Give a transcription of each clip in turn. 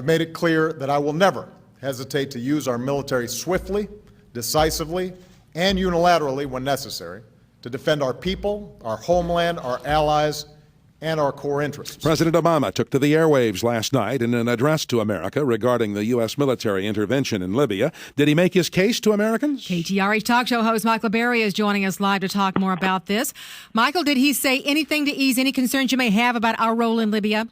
I've made it clear that I will never hesitate to use our military swiftly, decisively, and unilaterally when necessary to defend our people, our homeland, our allies, and our core interests. President Obama took to the airwaves last night in an address to America regarding the U.S. military intervention in Libya. Did he make his case to Americans? KTRH talk show host Michael Berry is joining us live to talk more about this. Michael, did he say anything to ease any concerns you may have about our role in Libya?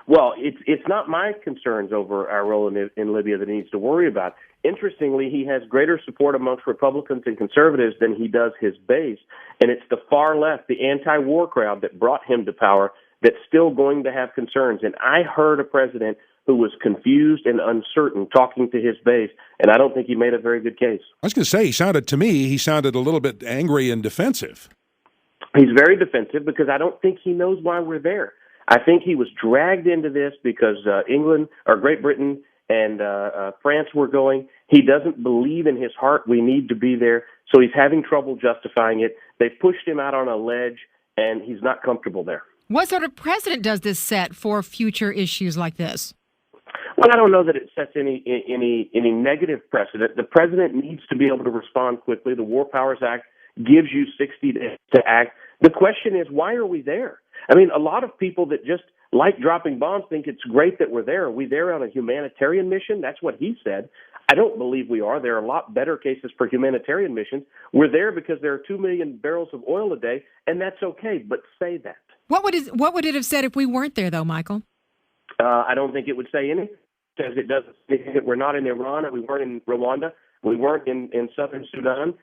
Well, it's not my concerns over our role in Libya that he needs to worry about. Interestingly, he has greater support amongst Republicans and conservatives than he does his base, and it's the far left, the anti-war crowd that brought him to power that's still going to have concerns. And I heard a president who was confused and uncertain talking to his base, and I don't think he made a very good case. I was going to say, he sounded a little bit angry and defensive. He's very defensive because I don't think he knows why we're there. I think he was dragged into this because England or Great Britain and France were going. He doesn't believe in his heart we need to be there, so he's having trouble justifying it. They've pushed him out on a ledge, and he's not comfortable there. What sort of precedent does this set for future issues like this? Well, I don't know that it sets any negative precedent. The president needs to be able to respond quickly. The War Powers Act gives you 60 days to act. The question is, why are we there? I mean, a lot of people that just like dropping bombs think it's great that we're there. Are we there on a humanitarian mission? That's what he said. I don't believe we are. There are a lot better cases for humanitarian missions. We're there because there are 2 million barrels of oil a day, and that's okay, but say that. What would it have said if we weren't there, though, Michael? I don't think it would say anything. Because it doesn't say that we're not in Iran, and we weren't in Rwanda, we weren't in southern Sudan,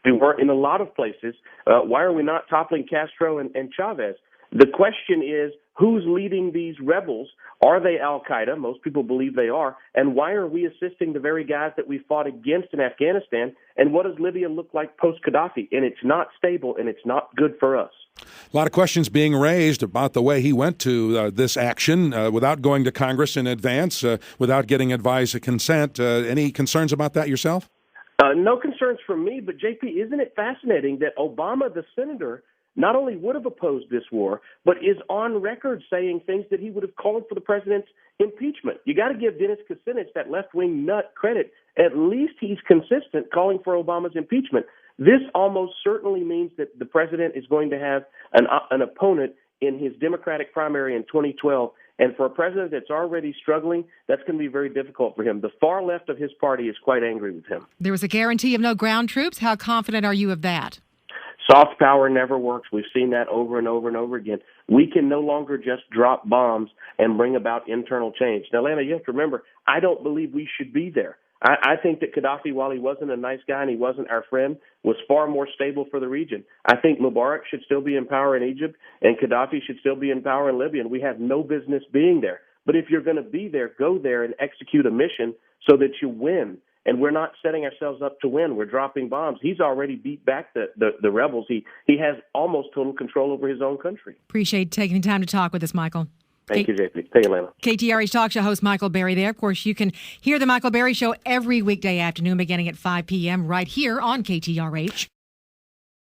we weren't in a lot of places. Why are we not toppling Castro and Chavez? The question is, who's leading these rebels? Are they al-Qaeda? Most people believe they are. And why are we assisting the very guys that we fought against in Afghanistan? And what does Libya look like post-Gaddafi? And it's not stable, and it's not good for us. A lot of questions being raised about the way he went to this action without going to Congress in advance, without getting advice consent. Any concerns about that yourself? No concerns from me, but, JP, isn't it fascinating that Obama, the senator, not only would have opposed this war, but is on record saying things that he would have called for the president's impeachment. You got to give Dennis Kucinich, that left-wing nut, credit. At least he's consistent calling for Obama's impeachment. This almost certainly means that the president is going to have an opponent in his Democratic primary in 2012. And for a president that's already struggling, that's going to be very difficult for him. The far left of his party is quite angry with him. There was a guarantee of no ground troops. How confident are you of that? Soft power never works. We've seen that over and over and over again. We can no longer just drop bombs and bring about internal change. Now, Lana, you have to remember, I don't believe we should be there. I think that Gaddafi, while he wasn't a nice guy and he wasn't our friend, was far more stable for the region. I think Mubarak should still be in power in Egypt and Gaddafi should still be in power in Libya, and we have no business being there. But if you're going to be there, go there and execute a mission so that you win. And we're not setting ourselves up to win. We're dropping bombs. He's already beat back the rebels. He has almost total control over his own country. Appreciate taking the time to talk with us, Michael. Thank you, JP. Thank you, Lana. KTRH Talk Show host Michael Berry there. Of course, you can hear the Michael Berry Show every weekday afternoon beginning at 5 p.m. right here on KTRH.